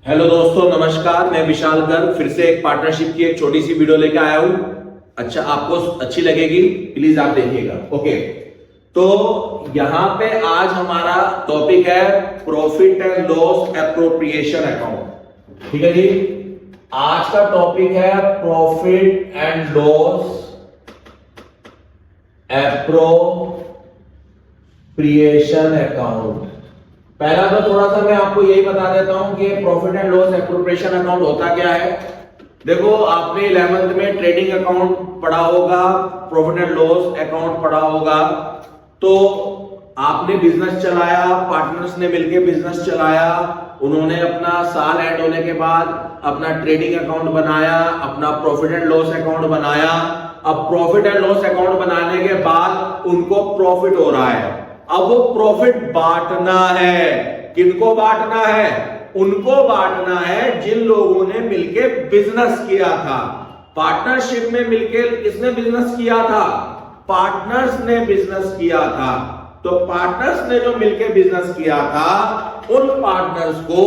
Hello दोस्तों, नमस्कार। मैं विशाल गर्ग फिर से एक पार्टनरशिप की एक छोटी सी वीडियो लेके आया हूं। अच्छा, आपको अच्छी लगेगी, प्लीज आप देखिएगा। ओके, तो यहां पे आज हमारा टॉपिक है profit and loss appropriation account. ठीक है जी, आज का टॉपिक है profit and loss appropriation account. पहला तो थोड़ा सा मैं आपको यही बता देता हूं कि profit and loss appropriation account होता क्या है। देखो, आपने 11th में ट्रेडिंग अकाउंट पढ़ा होगा, प्रॉफिट एंड लॉस अकाउंट पढ़ा होगा। तो आपने बिजनेस चलाया, पार्टनर्स ने मिलकर बिजनेस चलाया, उन्होंने अपना साल एंड होने के बाद अपना ट्रेडिंग अकाउंट बनाया, अपना प्रॉफिट एंड लॉस अकाउंट बनाया। अब प्रॉफिट एंड लॉस अकाउंट बनाने के बाद उनको प्रॉफिट हो रहा है। अब वो प्रॉफिट बांटना है। किनको बांटना है? उनको बांटना है जिन लोगों ने मिलके बिजनेस किया था। पार्टनरशिप में मिलके किसने बिजनेस किया था? पार्टनर्स ने बिजनेस किया था। तो पार्टनर्स ने जो मिलके बिजनेस किया था, उन पार्टनर्स को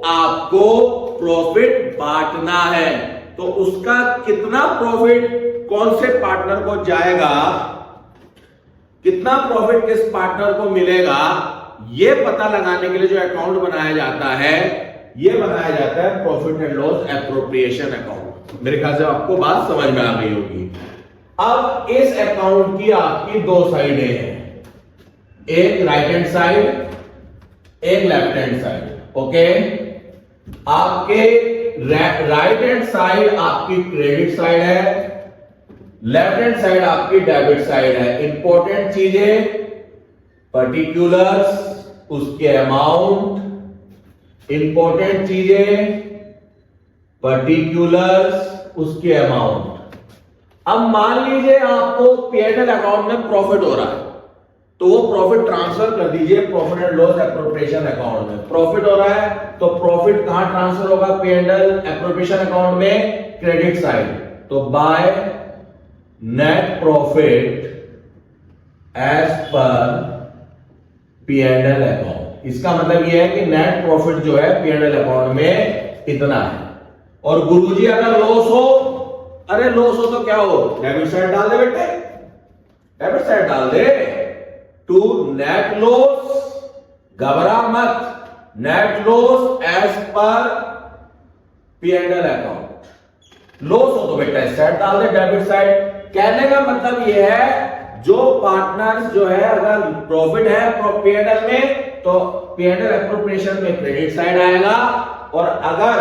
आपको प्रॉफिट बांटना है। तो उसका कितना प्रॉफिट कौन से पार्टनर को जाएगा, कितना प्रॉफिट किस पार्टनर को मिलेगा, यह पता लगाने के लिए जो अकाउंट बनाया जाता है, यह बनाया जाता है profit and loss appropriation account. मेरे ख्याल से आपको बात समझ में आ गई होगी। अब इस अकाउंट की आपकी दो साइडें हैं, एक राइट हैंड साइड, एक लेफ्ट हैंड साइड। ओके, आपके राइट हैंड साइड आपकी क्रेडिट साइड है, लेफ्ट हैंड साइड आपकी डेबिट साइड है। इंपॉर्टेंट चीजें, पर्टिकुलर्स, उसके अमाउंट, इंपॉर्टेंट चीजें, पर्टिकुलर्स, उसके अमाउंट। अब मान लीजिए आपको P&L अकाउंट में प्रॉफिट हो रहा है, तो वो प्रॉफिट ट्रांसफर कर दीजिए profit and loss appropriation account में। प्रॉफिट हो रहा है तो प्रॉफिट कहां ट्रांसफर होगा? P&L एप्रोप्रिएशन अकाउंट में, क्रेडिट साइड। तो by net profit as per P&L account. इसका मतलब यह है कि नेट प्रॉफिट जो है P&L अकाउंट में इतना है। और गुरुजी अगर लॉस हो, अरे लॉस हो तो क्या हो? डेबिट साइड डाल दे बेटे, डेबिट साइड डाल दे। टू नेट लॉस, घबरा मत, net loss as per P&L account. Loss हो तो बेटा इस साइड डाल दे, डेबिट साइड। कहने का मतलब यह है, जो पार्टनर्स जो है, अगर प्रॉफिट है P&L में तो P&L एप्रोप्रिएशन में क्रेडिट साइड आएगा, और अगर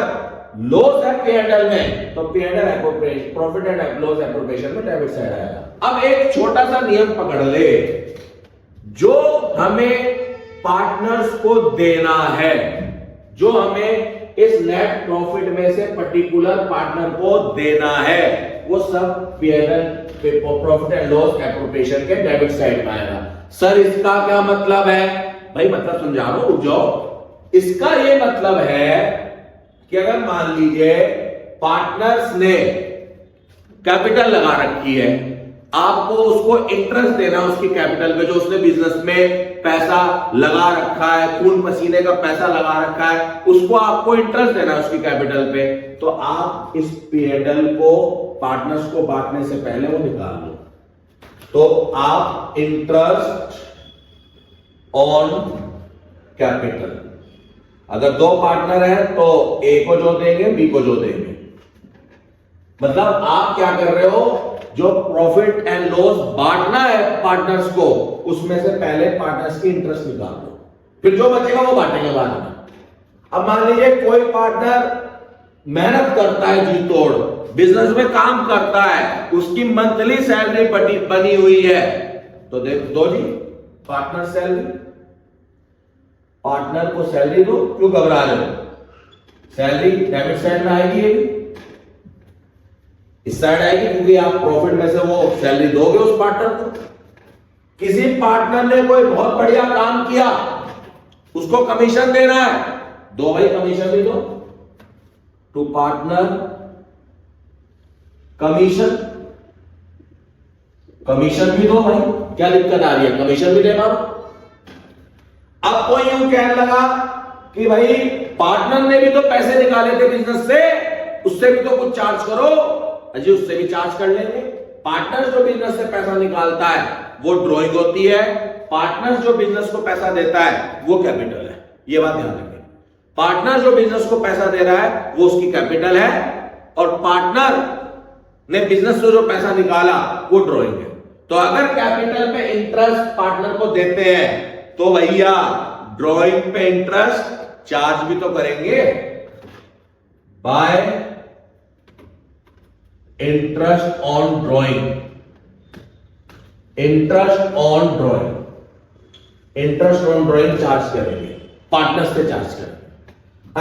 लॉस है P&L में तो P&L appropriation, profit and loss appropriation में डेबिट साइड आएगा। अब एक छोटा सा नियम पकड़ ले, जो हमें पार्टनर्स को देना है, जो हमें इस नेट प्रॉफिट में से पर्टिकुलर पार्टनर को देना है, वो सब P&L profit and loss appropriation के डेबिट साइड में आएगा। सर इसका क्या मतलब है? भाई मतलब समझा रहा हूं, रुक जाओ। इसका ये मतलब है कि अगर मान लीजिए पार्टनर्स ने कैपिटल लगा रखी है, आपको उसको इंटरेस्ट देना उसकी कैपिटल पे, जो उसने बिजनेस में पैसा लगा रखा है, खून पसीने का पैसा लगा रखा है, उसको आपको इंटरेस्ट देना है उसकी कैपिटल पे। तो आप इस P&L को पार्टनर्स को बांटने से पहले वो निकाल लो। तो आप इंटरेस्ट ऑन कैपिटल, अगर दो पार्टनर है तो ए को जो देंगे बी को जो देंगे। मतलब आप क्या कर रहे हो, जो प्रॉफिट एंड लॉस बांटना है पार्टनर्स को, उसमें से पहले पार्टनर्स की इंटरेस्ट निकाल दो, फिर जो बचेगा वो बांटेंगे बाद में। अब मान लीजिए कोई पार्टनर मेहनत करता है, जी तोड़ बिजनेस में काम करता है, उसकी मंथली सैलरी बनी हुई है, तो दो जी पार्टनर सैलरी, पार्टनर को सैलरी दो। क्यों घबरा रहे हो? सैलरी डेबिट साइड में आएगी, इस साइड आएगी, क्योंकि आप प्रॉफिट में से वो सैलरी दोगे उस पार्टनर को। किसी पार्टनर ने कोई बहुत बढ़िया काम किया, उसको कमीशन देना है, दो भाई कमीशन भी दो। टू पार्टनर कमीशन, कमीशन भी दो भाई, क्या दिक्कत आ रही है? कमीशन भी दे मारो। अब कोई यूं कहने लगा कि भाई पार्टनर ने भी तो पैसे निकाले थे बिजनेस से, उससे भी तो कुछ चार्ज करो। अजी उससे भी चार्ज कर लेंगे। पार्टनर जो बिजनेस से पैसा निकालता है वो ड्रॉइंग होती है, पार्टनर जो बिजनेस को पैसा देता है वो कैपिटल है। ये बात ध्यान रखें, पार्टनर जो बिजनेस को पैसा दे रहा है वो उसकी कैपिटल है, और पार्टनर ने बिजनेस से जो पैसा निकाला वो ड्रॉइंग है। तो अगर कैपिटल पे इंटरेस्ट पार्टनर को देते हैं तो भैया ड्रॉइंग पे इंटरेस्ट चार्ज भी तो करेंगे bye interest on drawing. Interest on drawing, interest on drawing charge करेंगे, पार्टनर्स पे चार्ज करेंगे।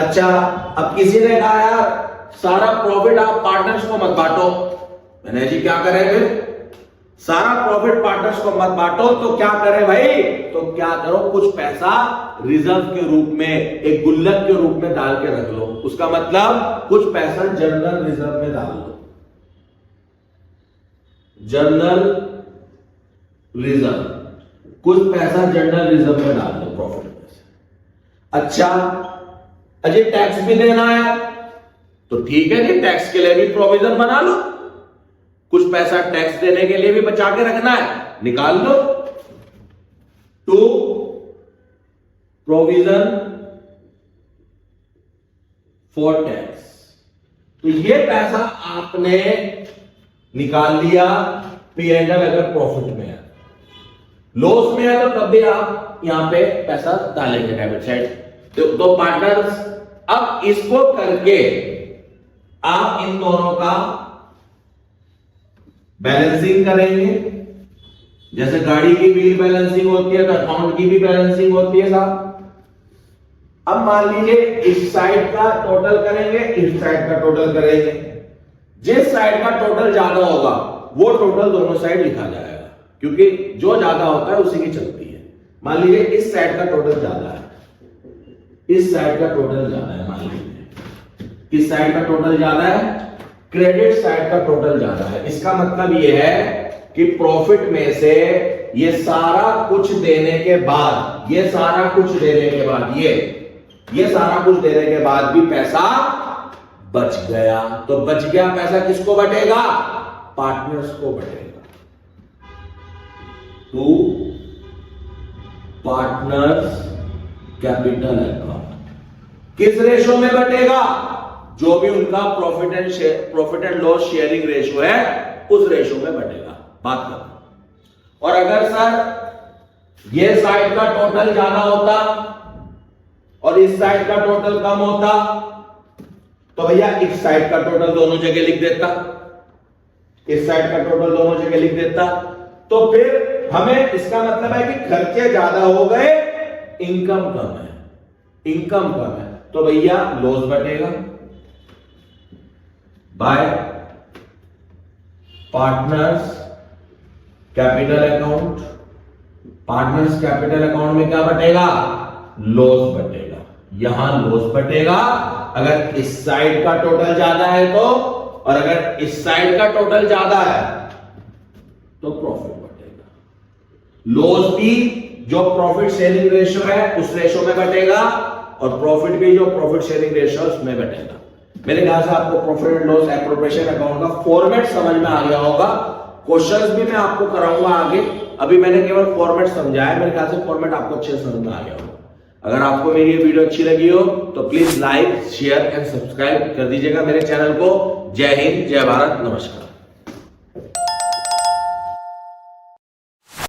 अच्छा, अब किसी ने कहा यार सारा प्रॉफिट आप पार्टनर्स को मत बांटो। मैंने जी क्या करें फिर, सारा प्रॉफिट पार्टनर्स को मत बांटो तो क्या करें भाई, तो क्या करो कुछ पैसा रिजर्व के रूप में, एक गुल्लक के रूप में डाल के रख लो। उसका मतलब कुछ पैसा जनरल रिजर्व में डाल दो, जनरल रिजर्व, कुछ पैसा जनरल रिजर्व में डाल दो प्रॉफिट में से। अच्छा अजय टैक्स भी देना है तो ठीक है जी, टैक्स के लिए भी प्रोविजन बना लो, कुछ पैसा टैक्स देने के लिए भी बचा के रखना है, निकाल लो। टू प्रोविजन फॉर टैक्स, तो ये पैसा आपने निकाल लिया P&L अगर प्रॉफिट में है। लॉस में है तो तब भी आप यहां पे पैसा डालेंगे डेबिट साइड। तो पार्टनर्स अब इसको करके आप इन दोनों का बैलेंसिंग करेंगे। जैसे गाड़ी की बिल बैलेंसिंग होती है तो अकाउंट की भी बैलेंसिंग होती है साहब। अब मान लीजिए इस साइड का टोटल करेंगे, इस साइड का टोटल करेंगे। जिस साइड का टोटल ज्यादा होगा वो टोटल दोनों साइड लिखा जाएगा, क्योंकि जो ज्यादा होता है उसी की चलती है। मान लीजिए इस साइड का टोटल ज्यादा है, इस साइड का टोटल ज्यादा है, मान लीजिए किस साइड का टोटल ज्यादा है, क्रेडिट साइड का टोटल ज्यादा है। इसका मतलब यह है कि प्रॉफिट में से ये सारा कुछ देने के बाद, ये सारा कुछ देने के बाद, ये सारा कुछ देने के बाद भी पैसा बच गया। तो बच गया पैसा किसको बटेगा, पार्टनर्स को बटेगा। टू पार्टनर्स कैपिटल अकाउंट किस रेशो में बटेगा, जो भी उनका profit and loss sharing ratio है उस रेशो में बटेगा। बात कर। और अगर सर ये साइड का टोटल ज्यादा होता और इस साइड का टोटल कम होता तो भैया इस साइड का टोटल दोनों जगह लिख देता, इस साइड का टोटल दोनों जगह लिख देता। तो फिर हमें इसका मतलब है कि खर्चे ज्यादा हो गए, इनकम कम है, इनकम कम है, तो भैया लॉस बटेगा by partners capital account. Partners capital account में क्या बटेगा, लॉस बटेगा, यहां लॉस बटेगा अगर इस साइड का टोटल ज्यादा है तो, और अगर इस साइड का टोटल ज्यादा है तो प्रॉफिट बटेगा। लॉस भी जो प्रॉफिट शेयरिंग रेशो है उस रेशो में बटेगा, और प्रॉफिट भी जो प्रॉफिट शेयरिंग रेशो है उसमें बटेगा। मेरे ख्याल से आपको profit and loss appropriation account का फॉर्मेट समझ में आ गया होगा। क्वेश्चंस भी मैं आपको कराऊंगा आगे, अभी मैंने केवल फॉर्मेट समझाया, मेरे ख्याल से फॉर्मेट आपको अच्छे से समझ में आ गया होगा। अगर आपको मेरी ये वीडियो अच्छी लगी हो तो please like, share and subscribe कर दीजिएगा मेरे चैनल को। जय हिंद, जय भारत, नमस्कार।